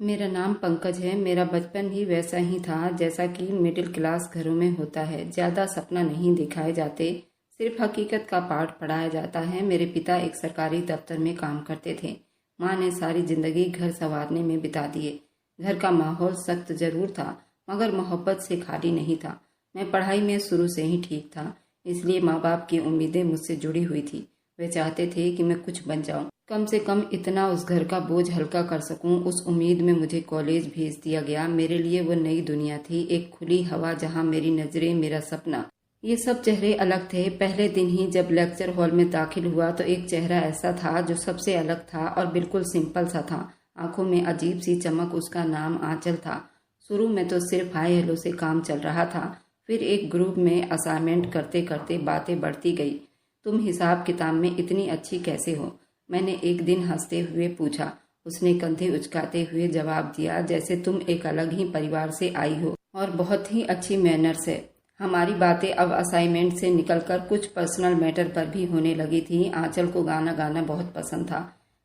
मेरा नाम पंकज है। मेरा बचपन भी वैसा ही था जैसा कि मिडिल क्लास घरों में होता है। ज़्यादा सपना नहीं दिखाए जाते, सिर्फ हकीकत का पाठ पढ़ाया जाता है। मेरे पिता एक सरकारी दफ्तर में काम करते थे। माँ ने सारी जिंदगी घर संवारने में बिता दिए। घर का माहौल सख्त जरूर था, मगर मोहब्बत से खाली नहीं था। मैं पढ़ाई में शुरू से ही ठीक था, इसलिए माँ बाप की उम्मीदें मुझसे जुड़ी हुई थी। वे चाहते थे कि मैं कुछ बन जाऊं, कम से कम इतना उस घर का बोझ हल्का कर सकूं। उस उम्मीद में मुझे कॉलेज भेज दिया गया। मेरे लिए वो नई दुनिया थी, एक खुली हवा जहां मेरी नजरें, मेरा सपना। ये सब चेहरे अलग थे। पहले दिन ही जब लेक्चर हॉल में दाखिल हुआ तो एक चेहरा ऐसा था जो सबसे अलग था और बिल्कुल सिंपल सा था। आंखों में अजीब सी चमक। उसका नाम आंचल था। शुरू में तो सिर्फ हाय हेलो से काम चल रहा था, फिर एक ग्रुप में असाइनमेंट करते करते बातें बढ़ती गई। तुम हिसाब किताब में इतनी अच्छी कैसे हो? मैंने एक दिन हंसते हुए पूछा। उसने कंधे उचकाते हुए जवाब दिया, जैसे तुम एक अलग ही परिवार से आई हो और बहुत ही अच्छी मैनर्स है। हमारी बातें अब असाइनमेंट से निकलकर कुछ पर्सनल मैटर पर भी होने लगी थी। आंचल को गाना गाना बहुत पसंद था।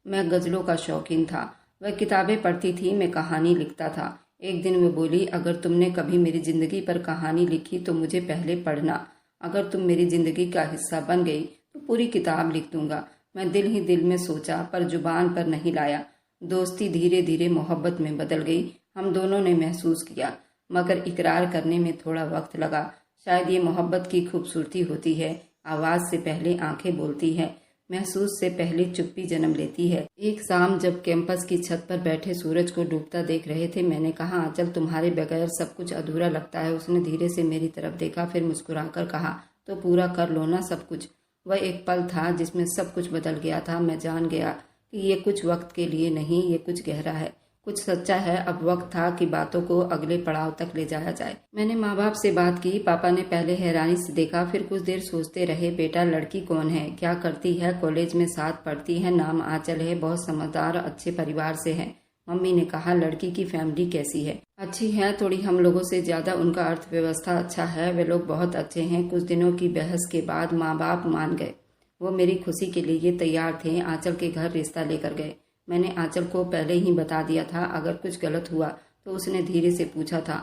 मैं गजलों का शौकीन था। वह किताबें पढ़ती थी, मैं कहानी लिखता था। एक दिन वह बोली, अगर तुमने कभी मेरी जिंदगी पर कहानी लिखी तो मुझे पहले पढ़ना। अगर तुम मेरी जिंदगी का हिस्सा बन गई तो पूरी किताब लिख दूंगा। मैं दिल ही दिल में सोचा, पर जुबान पर नहीं लाया। दोस्ती धीरे धीरे मोहब्बत में बदल गई। हम दोनों ने महसूस किया, मगर इकरार करने में थोड़ा वक्त लगा। शायद ये मोहब्बत की खूबसूरती होती है। आवाज से पहले आंखें बोलती है, महसूस से पहले चुप्पी जन्म लेती है। एक शाम जब कैंपस की छत पर बैठे सूरज को डूबता देख रहे थे, मैंने कहा, आंचल तुम्हारे बगैर सब कुछ अधूरा लगता है। उसने धीरे से मेरी तरफ देखा, फिर मुस्कुराकर कहा, तो पूरा कर लो ना सब कुछ। वह एक पल था जिसमें सब कुछ बदल गया था। मैं जान गया कि ये कुछ वक्त के लिए नहीं, ये कुछ गहरा है, कुछ सच्चा है। अब वक्त था कि बातों को अगले पड़ाव तक ले जाया जाए। मैंने माँ बाप से बात की। पापा ने पहले हैरानी से देखा, फिर कुछ देर सोचते रहे। बेटा, लड़की कौन है, क्या करती है? कॉलेज में साथ पढ़ती है, नाम आंचल है, बहुत समझदार अच्छे परिवार से है। मम्मी ने कहा, लड़की की फैमिली कैसी है? अच्छी है, थोड़ी हम लोगों से ज्यादा। उनका अर्थव्यवस्था अच्छा है, वे लोग बहुत अच्छे हैं। कुछ दिनों की बहस के बाद माँ बाप मान गए। वो मेरी खुशी के लिए तैयार थे। आंचल के घर रिश्ता लेकर गए। मैंने आंचल को पहले ही बता दिया था, अगर कुछ गलत हुआ तो उसने धीरे से पूछा था,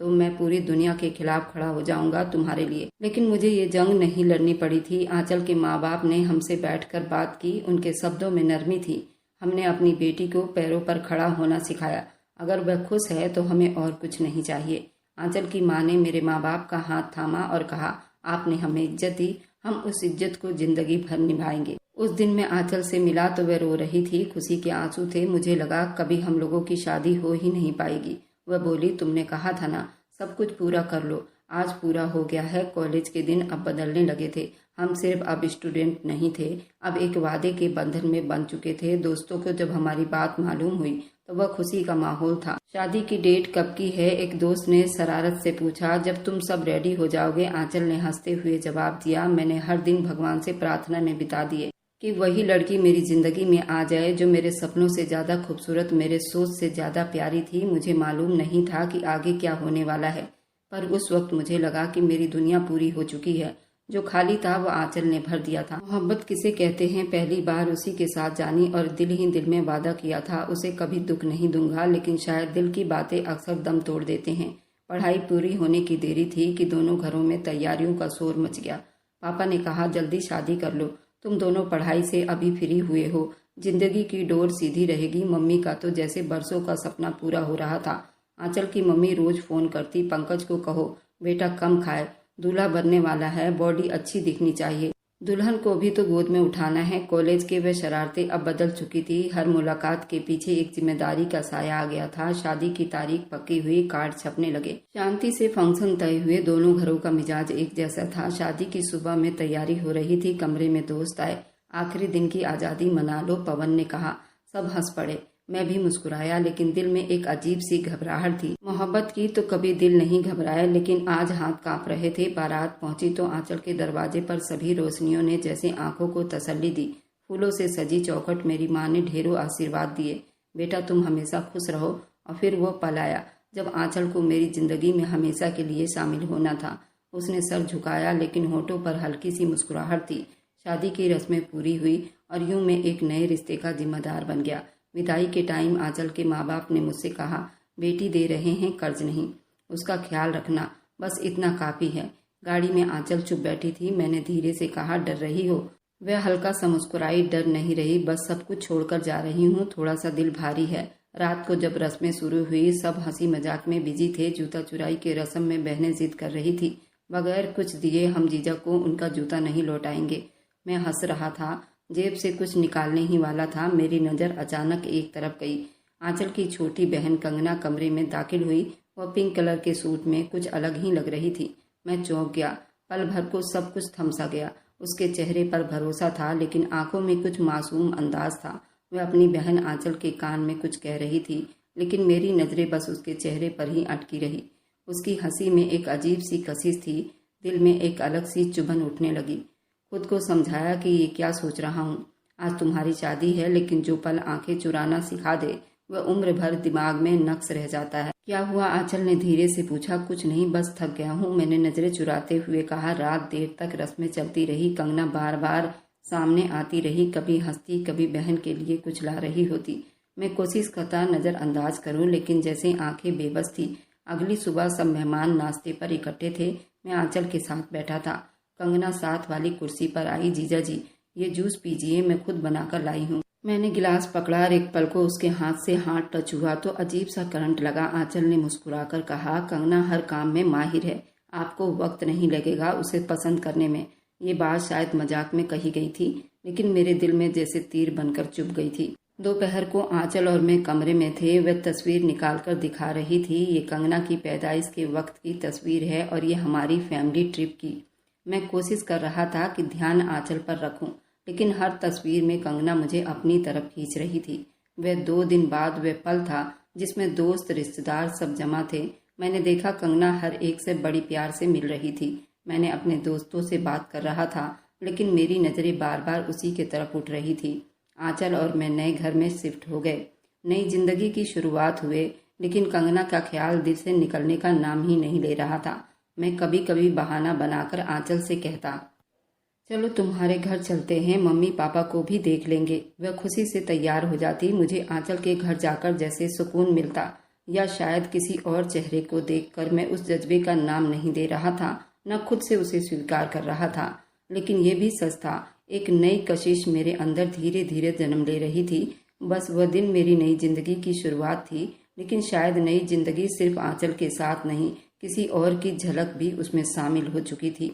तो मैं पूरी दुनिया के खिलाफ खड़ा हो जाऊंगा तुम्हारे लिए। लेकिन मुझे ये जंग नहीं लड़नी पड़ी थी। आंचल के माँ बाप ने हमसे बैठकर बात की। उनके शब्दों में नरमी थी। हमने अपनी बेटी को पैरों पर खड़ा होना सिखाया। अगर वह खुश है तो हमें और कुछ नहीं चाहिए। आंचल की माँ ने मेरे माँ बाप का हाथ थामा और कहा, आपने हमें इज्जत दी, हम उस इज्जत को जिंदगी भर निभाएंगे। उस दिन मैं आंचल से मिला तो वह रो रही थी, खुशी के आंसू थे। मुझे लगा कभी हम लोगों की शादी हो ही नहीं पाएगी। वह बोली, तुमने कहा था ना सब कुछ पूरा कर लो। आज पूरा हो गया है। कॉलेज के दिन अब बदलने लगे थे। हम सिर्फ अब स्टूडेंट नहीं थे, अब एक वादे के बंधन में बन चुके थे। दोस्तों को जब हमारी बात मालूम हुई तो वह खुशी का माहौल था। शादी की डेट कब की है? एक दोस्त ने शरारत से पूछा। जब तुम सब रेडी हो जाओगे, आंचल ने हंसते हुए जवाब दिया। मैंने हर दिन भगवान से प्रार्थना में बिता दिए कि वही लड़की मेरी जिंदगी में आ जाए जो मेरे सपनों से ज्यादा खूबसूरत, मेरे सोच से ज्यादा प्यारी थी। मुझे मालूम नहीं था कि आगे क्या होने वाला है, पर उस वक्त मुझे लगा कि मेरी दुनिया पूरी हो चुकी है। जो खाली था वो आंचल ने भर दिया था। मोहब्बत किसे कहते हैं, पहली बार उसी के साथ जानी और दिल ही दिल में वादा किया था, उसे कभी दुख नहीं दूंगा। लेकिन शायद दिल की बातें अक्सर दम तोड़ देते हैं। पढ़ाई पूरी होने की देरी थी कि दोनों घरों में तैयारियों का शोर मच गया। पापा ने कहा, जल्दी शादी कर लो, तुम दोनों पढ़ाई से अभी फ्री हुए हो, जिंदगी की डोर सीधी रहेगी। मम्मी का तो जैसे बरसों का सपना पूरा हो रहा था। आंचल की मम्मी रोज फोन करती, पंकज को कहो बेटा कम खाए, दूल्हा बनने वाला है, बॉडी अच्छी दिखनी चाहिए, दुल्हन को भी तो गोद में उठाना है। कॉलेज के वे शरारतें अब बदल चुकी थी। हर मुलाकात के पीछे एक जिम्मेदारी का साया आ गया था। शादी की तारीख पक्की हुई, कार्ड छपने लगे, शांति से फंक्शन तय हुए। दोनों घरों का मिजाज एक जैसा था। शादी की सुबह में तैयारी हो रही थी। कमरे में दोस्त आए। आखिरी दिन की आजादी मना लो, पवन ने कहा। सब हंस पड़े। मैं भी मुस्कुराया, लेकिन दिल में एक अजीब सी घबराहट थी। मोहब्बत की तो कभी दिल नहीं घबराए, लेकिन आज हाथ कांप रहे थे। बारात पहुंची तो आंचल के दरवाजे पर सभी रोशनियों ने जैसे आंखों को तसल्ली दी। फूलों से सजी चौखट, मेरी माँ ने ढेरों आशीर्वाद दिए, बेटा तुम हमेशा खुश रहो। और फिर वो पल आया जब आंचल को मेरी जिंदगी में हमेशा के लिए शामिल होना था। उसने सर झुकाया, लेकिन होठों पर हल्की सी मुस्कुराहट थी। शादी की रस्में पूरी हुई और यूं मैं एक नए रिश्ते का जिम्मेदार बन गया। विदाई के टाइम आंचल के माँ बाप ने मुझसे कहा, बेटी दे रहे हैं, कर्ज नहीं, उसका ख्याल रखना, बस इतना काफी है। गाड़ी में आंचल चुप बैठी थी। मैंने धीरे से कहा, डर रही हो? वह हल्का सा मुस्कुराई, डर नहीं रही, बस सब कुछ छोड़कर जा रही हूँ, थोड़ा सा दिल भारी है। रात को जब रस्में शुरू हुई सब हंसी मजाक में बिजी थे। जूता चुराई के रस्म में बहनें जिद कर रही थी, बगैर कुछ दिए हम जीजा को उनका जूता नहीं लौटाएंगे। मैं हंस रहा था, जेब से कुछ निकालने ही वाला था। मेरी नज़र अचानक एक तरफ गई। आंचल की छोटी बहन कंगना कमरे में दाखिल हुई। वह पिंक कलर के सूट में कुछ अलग ही लग रही थी। मैं चौंक गया। पल भर को सब कुछ थम सा गया। उसके चेहरे पर भरोसा था लेकिन आंखों में कुछ मासूम अंदाज था। वह अपनी बहन आंचल के कान में कुछ कह रही थी लेकिन मेरी नज़रें बस उसके चेहरे पर ही अटकी रही। उसकी हंसी में एक अजीब सी कशिश थी। दिल में एक अलग सी चुभन उठने लगी। खुद को समझाया कि ये क्या सोच रहा हूँ। आज तुम्हारी शादी है लेकिन जो पल आंखें चुराना सिखा दे वह उम्र भर दिमाग में नक्श रह जाता है। क्या हुआ? आंचल ने धीरे से पूछा। कुछ नहीं, बस थक गया हूँ, मैंने नजरें चुराते हुए कहा। रात देर तक रस्में चलती रही। कंगना बार बार सामने आती रही, कभी हंसती कभी बहन के लिए कुछ ला रही होती। मैं कोशिश करता नज़रअंदाज करूं लेकिन जैसे आंखें बेबस थी। अगली सुबह सब मेहमान नाश्ते पर इकट्ठे थे। मैं आंचल के साथ बैठा था। कंगना साथ वाली कुर्सी पर आई। जीजा जी ये जूस पीजिए, मैं खुद बनाकर लाई हूँ। मैंने गिलास पकड़ा और एक पल को उसके हाथ से हाथ टच हुआ तो अजीब सा करंट लगा। आंचल ने मुस्कुराकर कहा, कंगना हर काम में माहिर है, आपको वक्त नहीं लगेगा उसे पसंद करने में। ये बात शायद मजाक में कही गई थी लेकिन मेरे दिल में जैसे तीर बनकर चुभ गई थी। दोपहर को आंचल और मैं कमरे में थे। वह तस्वीर निकालकर दिखा रही थी। ये कंगना की पैदाइश के वक्त की तस्वीर है और ये हमारी फैमिली ट्रिप की। मैं कोशिश कर रहा था कि ध्यान आंचल पर रखूं लेकिन हर तस्वीर में कंगना मुझे अपनी तरफ खींच रही थी। वह 2 दिन बाद वह पल था जिसमें दोस्त रिश्तेदार सब जमा थे। मैंने देखा कंगना हर एक से बड़ी प्यार से मिल रही थी। मैंने अपने दोस्तों से बात कर रहा था लेकिन मेरी नज़रें बार बार उसी के तरफ उठ रही थी। आंचल और मैं नए घर में शिफ्ट हो गए, नई जिंदगी की शुरुआत हुए लेकिन कंगना का ख्याल दिल से निकलने का नाम ही नहीं ले रहा था। मैं कभी कभी बहाना बनाकर आंचल से कहता, चलो तुम्हारे घर चलते हैं, मम्मी पापा को भी देख लेंगे। वह खुशी से तैयार हो जाती। मुझे आंचल के घर जाकर जैसे सुकून मिलता, या शायद किसी और चेहरे को देखकर मैं उस जज्बे का नाम नहीं दे रहा था, न खुद से उसे स्वीकार कर रहा था। लेकिन यह भी सच था, एक नई कशिश मेरे अंदर धीरे धीरे जन्म ले रही थी। बस वह दिन मेरी नई जिंदगी की शुरुआत थी लेकिन शायद नई जिंदगी सिर्फ आंचल के साथ नहीं, किसी और की झलक भी उसमें शामिल हो चुकी थी।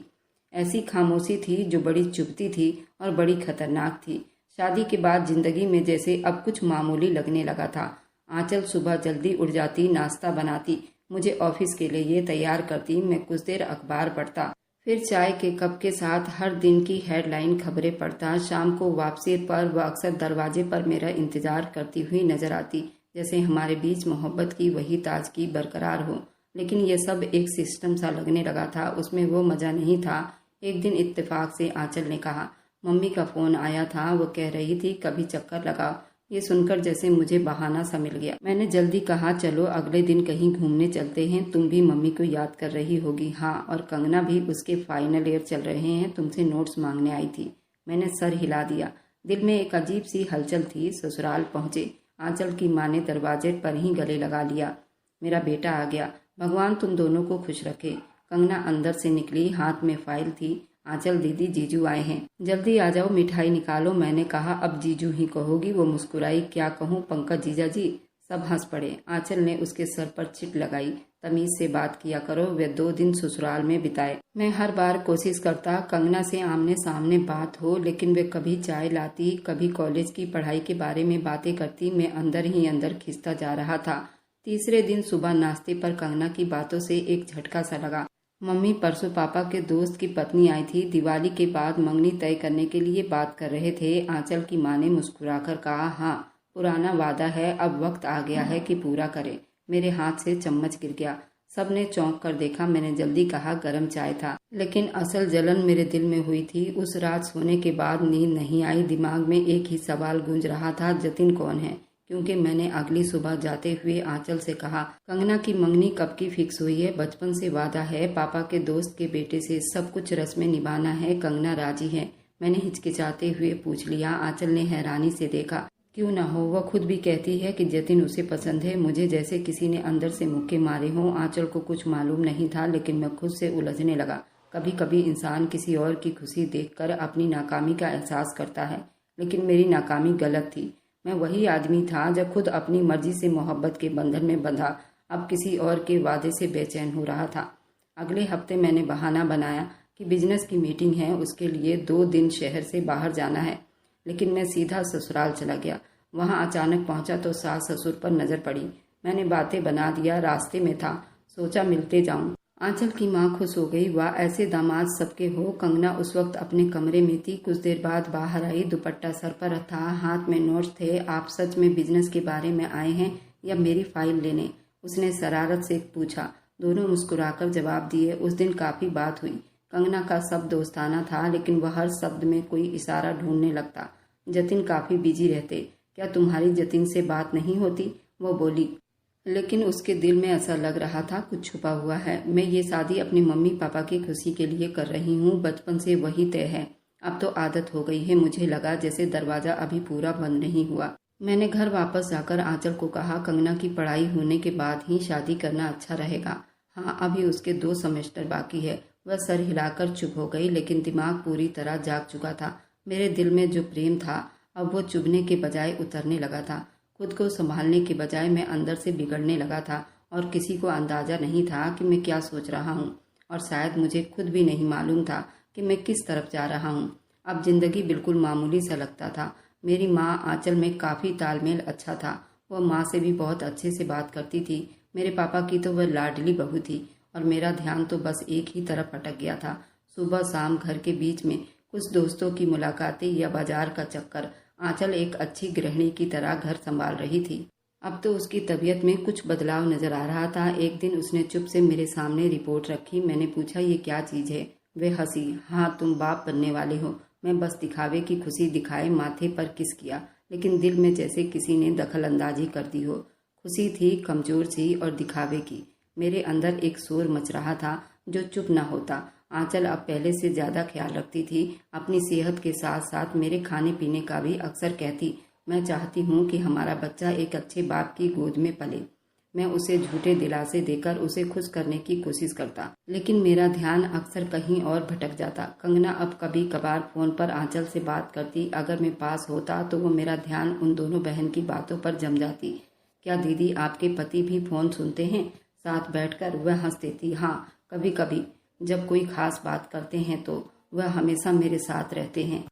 ऐसी खामोशी थी जो बड़ी चुभती थी और बड़ी खतरनाक थी। शादी के बाद जिंदगी में जैसे अब कुछ मामूली लगने लगा था। आंचल सुबह जल्दी उठ जाती, नाश्ता बनाती, मुझे ऑफिस के लिए ये तैयार करती। मैं कुछ देर अखबार पढ़ता, फिर चाय के कप के साथ हर दिन की हेडलाइन खबरें पढ़ता। शाम को वापसी पर वह अक्सर दरवाजे पर मेरा इंतजार करती हुई नजर आती, जैसे हमारे बीच मोहब्बत की वही ताजगी बरकरार हो। लेकिन यह सब एक सिस्टम सा लगने लगा था, उसमें वो मजा नहीं था। एक दिन इत्तेफाक से आंचल ने कहा, मम्मी का फोन आया था, वो कह रही थी कभी चक्कर लगाओ। ये सुनकर जैसे मुझे बहाना सा मिल गया। मैंने जल्दी कहा, चलो अगले दिन कहीं घूमने चलते हैं, तुम भी मम्मी को याद कर रही होगी। हाँ, और कंगना भी, उसके फाइनल ईयर चल रहे हैं, तुमसे नोट्स मांगने आई थी। मैंने सर हिला दिया। दिल में एक अजीब सी हलचल थी। ससुराल पहुंचे। आंचल की माँ ने दरवाजे पर ही गले लगा लिया, मेरा बेटा आ गया, भगवान तुम दोनों को खुश रखे। कंगना अंदर से निकली, हाथ में फाइल थी। आंचल दीदी, जीजू आए हैं, जल्दी आ जाओ, मिठाई निकालो। मैंने कहा, अब जीजू ही कहोगी? वो मुस्कुराई, क्या कहूँ पंकज जीजा जी? सब हंस पड़े। आंचल ने उसके सर पर चिट लगाई, तमीज से बात किया करो। वे 2 दिन ससुराल में बिताए। मैं हर बार कोशिश करता कंगना से आमने सामने बात हो, लेकिन वे कभी चाय लाती, कभी कॉलेज की पढ़ाई के बारे में बातें करती। मैं अंदर ही अंदर खिंचता जा रहा था। तीसरे दिन सुबह नाश्ते पर कंगना की बातों से एक झटका सा लगा। मम्मी परसों पापा के दोस्त की पत्नी आई थी, दिवाली के बाद मंगनी तय करने के लिए बात कर रहे थे। आंचल की माँ ने मुस्कुराकर कहा, हाँ, पुराना वादा है, अब वक्त आ गया है कि पूरा करें। मेरे हाथ से चम्मच गिर गया। सबने चौंक कर देखा। मैंने जल्दी कहा, गरम चाय था। लेकिन असल जलन मेरे दिल में हुई थी। उस रात सोने के बाद नींद नहीं आई। दिमाग में एक ही सवाल गूंज रहा था, जतिन कौन है? क्योंकि मैंने अगली सुबह जाते हुए आंचल से कहा, कंगना की मंगनी कब की फिक्स हुई है? बचपन से वादा है, पापा के दोस्त के बेटे से सब कुछ रस्में निभाना है, कंगना राजी है? मैंने हिचकिचाते हुए पूछ लिया। आंचल ने हैरानी से देखा, क्यों ना हो, वह खुद भी कहती है कि जतिन उसे पसंद है। मुझे जैसे किसी ने अंदर से मुक्के मारे हों। आंचल को कुछ मालूम नहीं था, लेकिन मैं खुद से उलझने लगा। कभी कभी इंसान किसी और की खुशी देखकर अपनी नाकामी का एहसास करता है, लेकिन मेरी नाकामी गलत थी। मैं वही आदमी था जो खुद अपनी मर्जी से मोहब्बत के बंधन में बंधा, अब किसी और के वादे से बेचैन हो रहा था। अगले हफ्ते मैंने बहाना बनाया कि बिजनेस की मीटिंग है, उसके लिए 2 दिन शहर से बाहर जाना है, लेकिन मैं सीधा ससुराल चला गया। वहां अचानक पहुंचा तो सास ससुर पर नजर पड़ी। मैंने बातें बना दिया, रास्ते में था, सोचा मिलते जाऊं। आंचल की माँ खुश हो गई, वाह ऐसे दामाद सबके हो। कंगना उस वक्त अपने कमरे में थी। कुछ देर बाद बाहर आई, दुपट्टा सर पर था, हाथ में नोट्स थे। आप सच में बिजनेस के बारे में आए हैं या मेरी फाइल लेने? उसने शरारत से पूछा। दोनों मुस्कुराकर जवाब दिए। उस दिन काफी बात हुई। कंगना का सब दोस्ताना था, लेकिन वह हर शब्द में कोई इशारा ढूंढने लगता। जतिन काफी बिजी रहते। क्या तुम्हारी जतिन से बात नहीं होती? वो बोली, लेकिन उसके दिल में ऐसा लग रहा था कुछ छुपा हुआ है। मैं ये शादी अपनी मम्मी पापा की खुशी के लिए कर रही हूँ, बचपन से वही तय है। अब तो आदत हो गई है। मुझे लगा जैसे दरवाजा अभी पूरा बंद नहीं हुआ। मैंने घर वापस जाकर आंचल को कहा, कंगना की पढ़ाई होने के बाद ही शादी करना अच्छा रहेगा। हाँ, अभी उसके 2 सेमेस्टर बाकी है। वह सर हिलाकर चुप हो गई, लेकिन दिमाग पूरी तरह जाग चुका था। मेरे दिल में जो प्रेम था अब वो चुभने के बजाय उतरने लगा था। खुद को संभालने के बजाय मैं अंदर से बिगड़ने लगा था, और किसी को अंदाजा नहीं था कि मैं क्या सोच रहा हूँ, और शायद मुझे खुद भी नहीं मालूम था कि मैं किस तरफ जा रहा हूँ। अब जिंदगी बिल्कुल मामूली सा लगता था। मेरी माँ आंचल में काफ़ी तालमेल अच्छा था। वह माँ से भी बहुत अच्छे से बात करती थी। मेरे पापा की तो वह लाडली बहू थी, और मेरा ध्यान तो बस एक ही तरफ अटक गया था। सुबह शाम घर के बीच में कुछ दोस्तों की मुलाकातें या बाजार का चक्कर। आंचल एक अच्छी गृहिणी की तरह घर संभाल रही थी। अब तो उसकी तबीयत में कुछ बदलाव नजर आ रहा था। एक दिन उसने चुप से मेरे सामने रिपोर्ट रखी। मैंने पूछा, ये क्या चीज है? वे हंसी। हाँ, तुम बाप बनने वाले हो। मैं बस दिखावे की खुशी दिखाए माथे पर किस किया, लेकिन दिल में जैसे किसी ने दखल अंदाजी कर दी हो। खुशी थी कमजोर सी और दिखावे की। मेरे अंदर एक शोर मच रहा था जो चुप न होता। आंचल अब पहले से ज्यादा ख्याल रखती थी। अपनी सेहत के साथ साथ मेरे खाने पीने का भी अक्सर कहती। मैं चाहती हूँ कि हमारा बच्चा एक अच्छे बाप की गोद में पले। मैं उसे झूठे दिलासे देकर उसे खुश करने की कोशिश करता, लेकिन मेरा ध्यान अक्सर कहीं और भटक जाता। कंगना अब कभी कभार फोन पर आंचल से बात करती। अगर मैं पास होता तो वो मेरा ध्यान उन दोनों बहन की बातों पर जम जाती। क्या दीदी, आपके पति भी फोन सुनते हैं? साथ बैठकर वह हंस देती। हाँ, कभी कभी जब कोई खास बात करते हैं तो वह हमेशा मेरे साथ रहते हैं।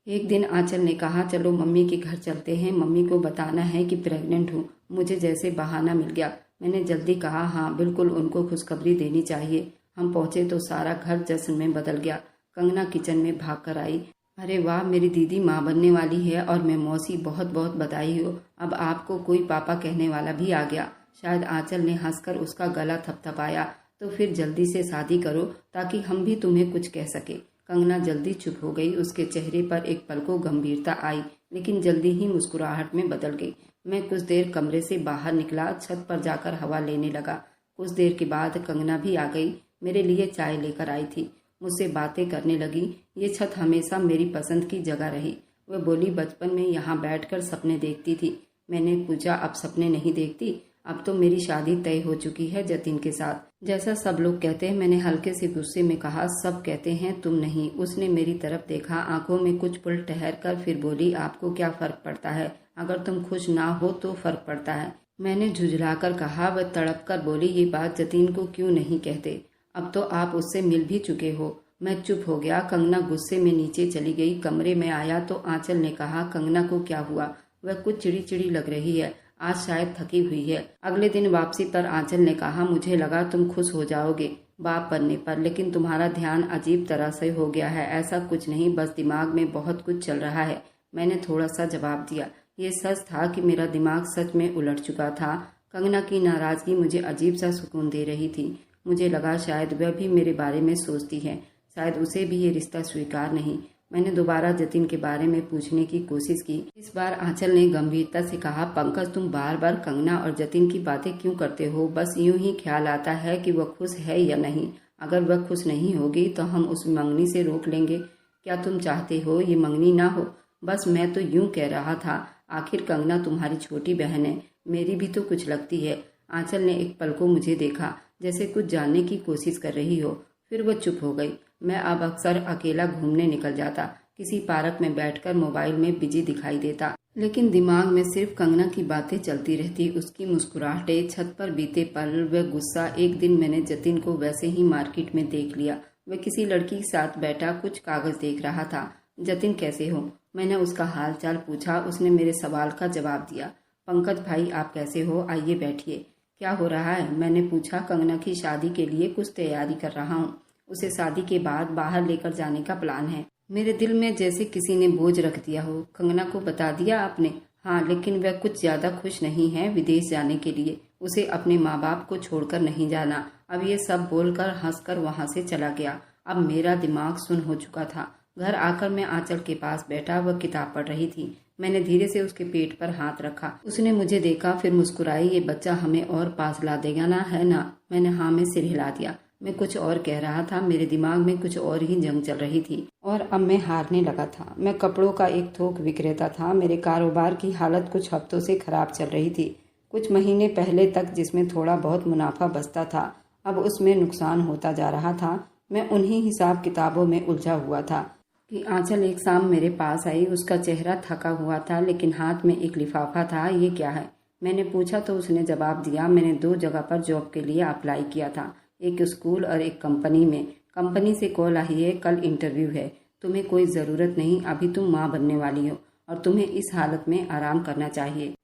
एक दिन आंचल ने कहा, चलो मम्मी के घर चलते हैं, मम्मी को बताना है कि प्रेग्नेंट हूँ। मुझे जैसे बहाना मिल गया। मैंने जल्दी कहा, हाँ बिल्कुल, उनको खुशखबरी देनी चाहिए। हम पहुंचे तो सारा घर जश्न में बदल गया। कंगना किचन में भाग कर आई। अरे वाह, मेरी दीदी माँ बनने वाली है। और मैं मौसी, बहुत बहुत बधाई हो। अब आपको कोई पापा कहने वाला भी आ गया। शायद आंचल ने हंसकर उसका गला थपथपाया। तो फिर जल्दी से शादी करो ताकि हम भी तुम्हें कुछ कह सके। कंगना जल्दी चुप हो गई। उसके चेहरे पर एक पल को गंभीरता आई, लेकिन जल्दी ही मुस्कुराहट में बदल गई। मैं कुछ देर कमरे से बाहर निकला, छत पर जाकर हवा लेने लगा। कुछ देर के बाद कंगना भी आ गई। मेरे लिए चाय लेकर आई थी। मुझसे बातें करने लगी। ये छत हमेशा मेरी पसंद की जगह रही। वह बोली, बचपन में यहाँ बैठकर सपने देखती थी। मैंने पूछा, अब सपने नहीं देखती? अब तो मेरी शादी तय हो चुकी है जतिन के साथ, जैसा सब लोग कहते हैं। मैंने हल्के से गुस्से में कहा, सब कहते हैं, तुम नहीं। उसने मेरी तरफ देखा, आंखों में कुछ पल ठहर कर फिर बोली, आपको क्या फर्क पड़ता है? अगर तुम खुश ना हो तो फर्क पड़ता है। मैंने झुंझलाकर कहा। वह तड़प कर बोली, ये बात जतिन को क्यों नहीं कहते? अब तो आप उससे मिल भी चुके हो। मैं चुप हो गया। कंगना गुस्से में नीचे चली गई। कमरे में आया तो आंचल ने कहा, कंगना को क्या हुआ? वह कुछ चिड़ी चिड़ी लग रही है, आज शायद थकी हुई है। अगले दिन वापसी पर आंचल ने कहा, मुझे लगा तुम खुश हो जाओगे बाप बनने पर, लेकिन तुम्हारा ध्यान अजीब तरह से हो गया है। ऐसा कुछ नहीं, बस दिमाग में बहुत कुछ चल रहा है। मैंने थोड़ा सा जवाब दिया। ये सच था कि मेरा दिमाग सच में उलट चुका था। कंगना की नाराजगी मुझे अजीब सा सुकून दे रही थी। मुझे लगा शायद वह भी मेरे बारे में सोचती है, शायद उसे भी ये रिश्ता स्वीकार नहीं। मैंने दोबारा जतिन के बारे में पूछने की कोशिश की। इस बार आंचल ने गंभीरता से कहा, पंकज, तुम बार बार कंगना और जतिन की बातें क्यों करते हो? बस यूं ही ख्याल आता है कि वह खुश है या नहीं। अगर वह खुश नहीं होगी तो हम उस मंगनी से रोक लेंगे। क्या तुम चाहते हो ये मंगनी ना हो? बस मैं तो यूं कह रहा था, आखिर कंगना तुम्हारी छोटी बहन है, मेरी भी तो कुछ लगती है। आंचल ने एक पल को मुझे देखा, जैसे कुछ जानने की कोशिश कर रही हो, फिर वह चुप हो गई। मैं अब अक्सर अकेला घूमने निकल जाता, किसी पार्क में बैठकर मोबाइल में बिजी दिखाई देता, लेकिन दिमाग में सिर्फ कंगना की बातें चलती रहती, उसकी मुस्कुराहटें, छत पर बीते पल, वह गुस्सा। एक दिन मैंने जतिन को वैसे ही मार्केट में देख लिया। वह किसी लड़की के साथ बैठा कुछ कागज देख रहा था। जतिन कैसे हो, मैंने उसका हाल चाल पूछा। उसने मेरे सवाल का जवाब दिया। पंकज भाई आप कैसे हो, आइए बैठिए। क्या हो रहा है, मैंने पूछा। कंगना की शादी के लिए कुछ तैयारी कर रहा हूँ, उसे शादी के बाद बाहर लेकर जाने का प्लान है। मेरे दिल में जैसे किसी ने बोझ रख दिया हो। कंगना को बता दिया आपने? हाँ, लेकिन वह कुछ ज्यादा खुश नहीं है विदेश जाने के लिए। उसे अपने माँ बाप को छोड़कर नहीं जाना। अब ये सब बोलकर हंसकर वहां से चला गया। अब मेरा दिमाग सुन्न हो चुका था। घर आकर मैं आंचल के पास बैठा, वह किताब पढ़ रही थी। मैंने धीरे से उसके पेट पर हाथ रखा। उसने मुझे देखा, फिर मुस्कुराई। ये बच्चा हमें और पास ला देगा ना, है ना? मैंने हाँ में सिर हिला दिया। मैं कुछ और कह रहा था, मेरे दिमाग में कुछ और ही जंग चल रही थी और अब मैं हारने लगा था। मैं कपड़ों का एक थोक विक्रेता था। मेरे कारोबार की हालत कुछ हफ्तों से खराब चल रही थी। कुछ महीने पहले तक जिसमें थोड़ा बहुत मुनाफा बचता था, अब उसमें नुकसान होता जा रहा था। मैं उन्हीं हिसाब किताबों में उलझा हुआ था कि आंचल एक शाम मेरे पास आई। उसका चेहरा थका हुआ था, लेकिन हाथ में एक लिफाफा था। ये क्या है, मैंने पूछा तो उसने जवाब दिया, मैंने 2 जगह पर जॉब के लिए अप्लाई किया था, एक स्कूल और एक कंपनी में। कंपनी से कॉल आई है, कल इंटरव्यू है। तुम्हें कोई ज़रूरत नहीं, अभी तुम माँ बनने वाली हो और तुम्हें इस हालत में आराम करना चाहिए।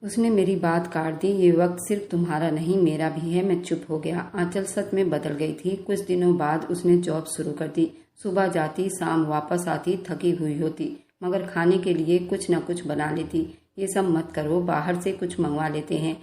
उसने मेरी बात काट दी। ये वक्त सिर्फ तुम्हारा नहीं, मेरा भी है। मैं चुप हो गया। आंचल सच में बदल गई थी। कुछ दिनों बाद उसने जॉब शुरू कर दी। सुबह जाती, शाम वापस आती, थकी हुई होती, मगर खाने के लिए कुछ न कुछ बना लेती। ये सब मत करो, बाहर से कुछ मंगवा लेते हैं।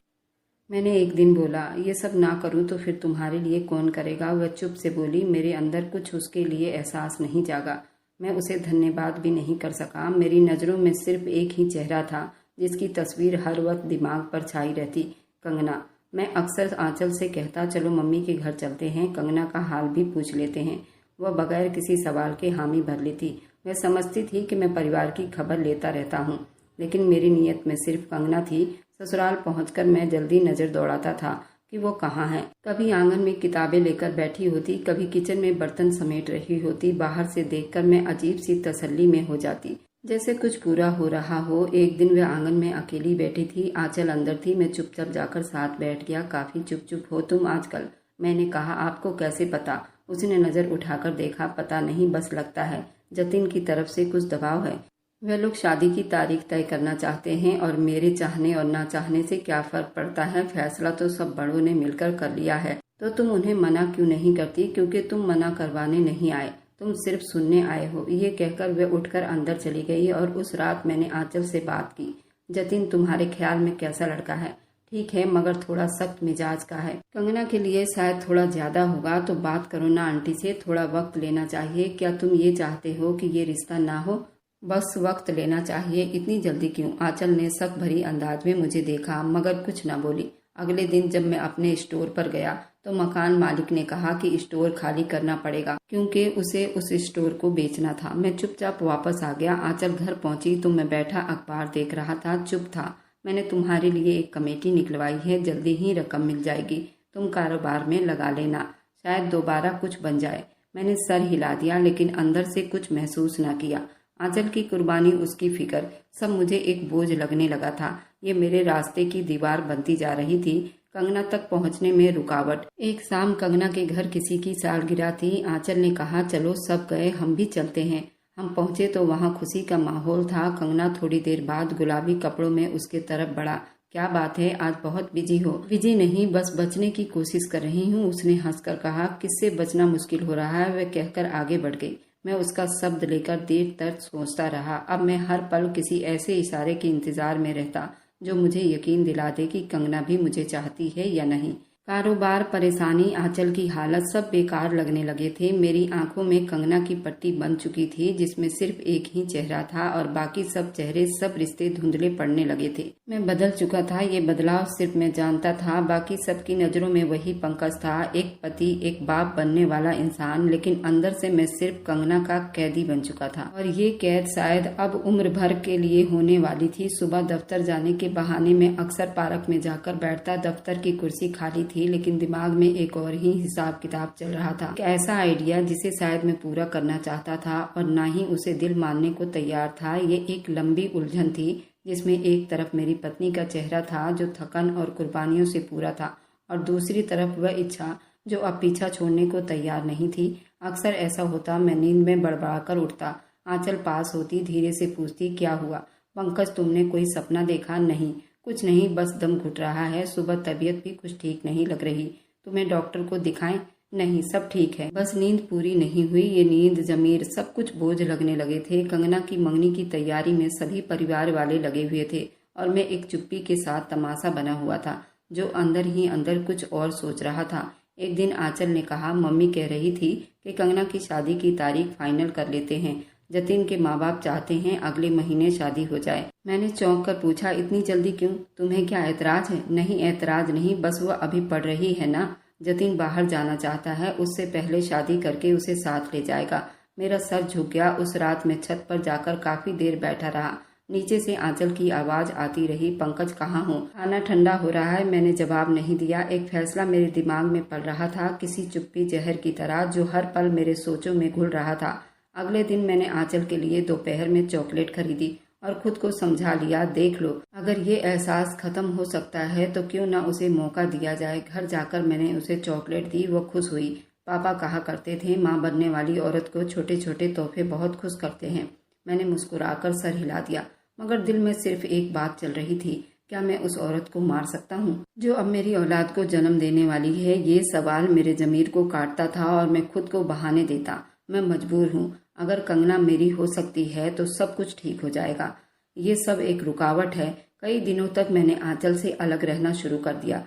मैंने एक दिन बोला, ये सब ना करूं तो फिर तुम्हारे लिए कौन करेगा? वह चुप से बोली। मेरे अंदर कुछ उसके लिए एहसास नहीं जागा। मैं उसे धन्यवाद भी नहीं कर सका। मेरी नज़रों में सिर्फ एक ही चेहरा था, जिसकी तस्वीर हर वक्त दिमाग पर छाई रहती, कंगना। मैं अक्सर आंचल से कहता, चलो मम्मी के घर चलते हैं, कंगना का हाल भी पूछ लेते हैं। वह बगैर किसी सवाल के हामी भर लेती। मैं समझती थी कि मैं परिवार की खबर लेता रहता हूँ, लेकिन मेरी नीयत में सिर्फ कंगना थी। ससुराल पहुंचकर मैं जल्दी नजर दौड़ाता था कि वो कहाँ है। कभी आंगन में किताबें लेकर बैठी होती, कभी किचन में बर्तन समेट रही होती। बाहर से देखकर मैं अजीब सी तसल्ली में हो जाती, जैसे कुछ पूरा हो रहा हो। एक दिन वह आंगन में अकेली बैठी थी, आंचल अंदर थी। मैं चुपचाप जाकर साथ बैठ गया। काफी चुप हो तुम आजकल, मैंने कहा। आपको कैसे पता? उसने नजर उठाकर देखा। पता नहीं, बस लगता है जतिन की तरफ से कुछ दबाव है। वह लोग शादी की तारीख तय करना चाहते हैं और मेरे चाहने और ना चाहने से क्या फर्क पड़ता है? फैसला तो सब बड़ों ने मिलकर कर लिया है, तो तुम उन्हें मना क्यों नहीं करती? क्योंकि तुम मना करवाने नहीं आए, तुम सिर्फ सुनने आए हो। ये कहकर वह उठकर अंदर चली गई और उस रात मैंने आंचल से बात की। जतिन तुम्हारे ख्याल में कैसा लड़का है? ठीक है, मगर थोड़ा सख्त मिजाज का है। कंगना के लिए शायद थोड़ा ज्यादा होगा। तो बात करो ना आंटी से, थोड़ा वक्त लेना चाहिए। क्या तुम ये चाहते हो कि ये रिश्ता ना हो? बस वक्त लेना चाहिए, इतनी जल्दी क्यों? आंचल ने शक भरी अंदाज में मुझे देखा, मगर कुछ न बोली। अगले दिन जब मैं अपने स्टोर पर गया तो मकान मालिक ने कहा कि स्टोर खाली करना पड़ेगा, क्योंकि उसे उस स्टोर को बेचना था। मैं चुपचाप वापस आ गया। आंचल घर पहुंची तो मैं बैठा अखबार देख रहा था, चुप था। मैंने तुम्हारे लिए एक कमेटी निकलवाई है, जल्दी ही रकम मिल जाएगी, तुम कारोबार में लगा लेना, शायद दोबारा कुछ बन जाए। मैंने सर हिला दिया, लेकिन अंदर से कुछ महसूस न किया। आंचल की कुर्बानी, उसकी फिक्र, सब मुझे एक बोझ लगने लगा था। ये मेरे रास्ते की दीवार बनती जा रही थी, कंगना तक पहुंचने में रुकावट। एक शाम कंगना के घर किसी की सालगिरह थी। आंचल ने कहा, चलो सब गए, हम भी चलते हैं। हम पहुंचे तो वहां खुशी का माहौल था। कंगना थोड़ी देर बाद गुलाबी कपड़ों में उसके तरफ बढ़ा। क्या बात है, आज बहुत बिजी हो? बिजी नहीं, बस बचने की कोशिश कर रही हूँ, उसने हंसकर कहा। किससे बचना मुश्किल हो रहा है? वह कहकर आगे बढ़ गई। मैं उसका शब्द लेकर देर तक सोचता रहा। अब मैं हर पल किसी ऐसे इशारे के इंतजार में रहता जो मुझे यकीन दिला दे कि कंगना भी मुझे चाहती है या नहीं। कारोबार, परेशानी, आंचल की हालत सब बेकार लगने लगे थे। मेरी आंखों में कंगना की पट्टी बन चुकी थी जिसमें सिर्फ एक ही चेहरा था और बाकी सब चेहरे, सब रिश्ते धुंधले पड़ने लगे थे। मैं बदल चुका था, ये बदलाव सिर्फ मैं जानता था। बाकी सबकी नजरों में वही पंकज था, एक पति, एक बाप बनने वाला इंसान, लेकिन अंदर से मैं सिर्फ कंगना का कैदी बन चुका था। और ये कैद शायद अब उम्र भर के लिए होने वाली थी। सुबह दफ्तर जाने के बहाने में अक्सर पार्क में जाकर बैठता। दफ्तर की कुर्सी खाली थी लेकिन दिमाग में एक और ही हिसाब किताब चल रहा था। एक ऐसा आइडिया जिसे शायद मैं पूरा करना चाहता था और ना ही उसे दिल मानने को तैयार था। ये एक लंबी उलझन थी जिसमें एक तरफ मेरी पत्नी का चेहरा था जो थकन और कुर्बानियों से पूरा था और दूसरी तरफ वह इच्छा जो अब पीछा छोड़ने को तैयार नहीं थी। अक्सर ऐसा होता, मैं नींद में बड़बड़ाकर उठता, आंचल पास होती, धीरे से पूछती, क्या हुआ पंकज, तुमने कोई सपना देखा? नहीं, कुछ नहीं, बस दम घुट रहा है। सुबह तबीयत भी कुछ ठीक नहीं लग रही, तुम्हें डॉक्टर को दिखाएं? नहीं, सब ठीक है, बस नींद पूरी नहीं हुई। ये नींद, जमीर, सब कुछ बोझ लगने लगे थे। कंगना की मंगनी की तैयारी में सभी परिवार वाले लगे हुए थे और मैं एक चुप्पी के साथ तमाशा बना हुआ था जो अंदर ही अंदर कुछ और सोच रहा था। एक दिन आंचल ने कहा, मम्मी कह रही थी कि कंगना की शादी की तारीख फाइनल कर लेते हैं। जतिन के माँ बाप चाहते हैं अगले महीने शादी हो जाए। मैंने चौंक कर पूछा, इतनी जल्दी क्यों? तुम्हें क्या ऐतराज है? नहीं, ऐतराज नहीं, बस वह अभी पढ़ रही है ना। जतिन बाहर जाना चाहता है, उससे पहले शादी करके उसे साथ ले जाएगा। मेरा सर झुक गया। उस रात में छत पर जाकर काफी देर बैठा रहा। नीचे से आंचल की आवाज आती रही, पंकज कहाँ हो? खाना ठंडा हो रहा है। मैंने जवाब नहीं दिया। एक फैसला मेरे दिमाग में पल रहा था, किसी चुप्पी जहर की तरह जो हर पल मेरे सोचों में घुल रहा था। अगले दिन मैंने आंचल के लिए दोपहर में चॉकलेट खरीदी और खुद को समझा लिया, देख लो, अगर ये एहसास खत्म हो सकता है तो क्यों ना उसे मौका दिया जाए। घर जाकर मैंने उसे चॉकलेट दी, वो खुश हुई। पापा कहा करते थे, माँ बनने वाली औरत को छोटे छोटे तोहफे बहुत खुश करते हैं। मैंने मुस्कुराकर सर हिला दिया, मगर दिल में सिर्फ एक बात चल रही थी, क्या मैं उस औरत को मार सकता हूँ जो अब मेरी औलाद को जन्म देने वाली है? ये सवाल मेरे जमीर को काटता था और मैं खुद को बहाने देता, मैं मजबूर हूँ। अगर कंगना मेरी हो सकती है तो सब कुछ ठीक हो जाएगा। ये सब एक रुकावट है। कई दिनों तक मैंने आंचल से अलग रहना शुरू कर दिया।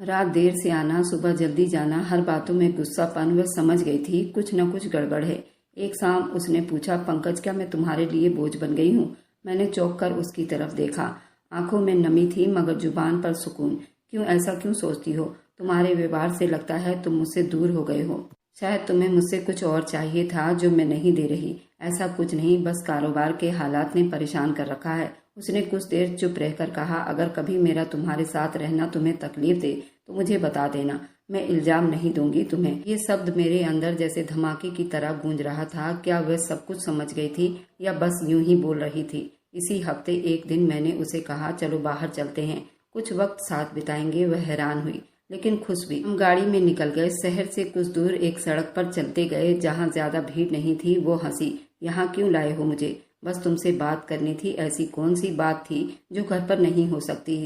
रात देर से आना, सुबह जल्दी जाना, हर बातों में गुस्सापन। वह समझ गई थी कुछ न कुछ गड़बड़ है। एक शाम उसने पूछा, पंकज, क्या मैं तुम्हारे लिए बोझ बन गई हूँ? मैंने चौंक कर उसकी तरफ देखा। आंखों में नमी थी मगर जुबान पर सुकून। क्यों, ऐसा क्यों सोचती हो? तुम्हारे व्यवहार से लगता है तुम मुझसे दूर हो गए हो। शायद तुम्हें मुझसे कुछ और चाहिए था जो मैं नहीं दे रही। ऐसा कुछ नहीं, बस कारोबार के हालात ने परेशान कर रखा है। उसने कुछ देर चुप रहकर कहा, अगर कभी मेरा तुम्हारे साथ रहना तुम्हें तकलीफ दे तो मुझे बता देना, मैं इल्जाम नहीं दूंगी तुम्हें। ये शब्द मेरे अंदर जैसे धमाके की तरह गूंज रहा था। क्या वह सब कुछ समझ गई थी या बस यूं ही बोल रही थी? इसी हफ्ते एक दिन मैंने उसे कहा, चलो बाहर चलते हैं, कुछ वक्त साथ बिताएंगे। वह हैरान हुई लेकिन खुश भी। हम गाड़ी में निकल गए। शहर से कुछ दूर एक सड़क पर चलते गए जहाँ ज्यादा भीड़ नहीं थी। वो हंसी, यहाँ क्यों लाए हो मुझे? बस तुमसे बात करनी थी। ऐसी कौन सी बात थी जो घर पर नहीं हो सकती?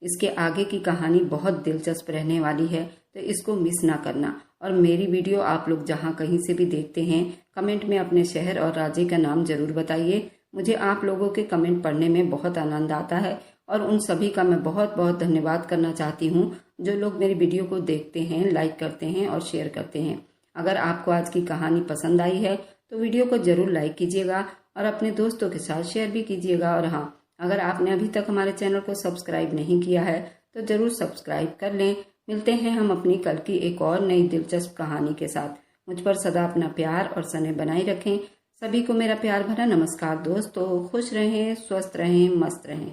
इसके आगे की कहानी बहुत दिलचस्प रहने वाली है तो इसको मिस ना करना। और मेरी वीडियो आप लोग जहाँ कहीं से भी देखते हैं, कमेंट में अपने शहर और राज्य का नाम जरूर बताइए। मुझे आप लोगों के कमेंट पढ़ने में बहुत आनंद आता है और उन सभी का मैं बहुत बहुत धन्यवाद करना चाहती हूँ जो लोग मेरी वीडियो को देखते हैं, लाइक करते हैं और शेयर करते हैं। अगर आपको आज की कहानी पसंद आई है तो वीडियो को जरूर लाइक कीजिएगा और अपने दोस्तों के साथ शेयर भी कीजिएगा। और हाँ, अगर आपने अभी तक हमारे चैनल को सब्सक्राइब नहीं किया है तो जरूर सब्सक्राइब कर लें। मिलते हैं हम अपनी कल की एक और नई दिलचस्प कहानी के साथ। मुझ पर सदा अपना प्यार और स्नेह बनाए रखें। सभी को मेरा प्यार भरा नमस्कार दोस्तों। खुश रहें, स्वस्थ रहें, मस्त रहें।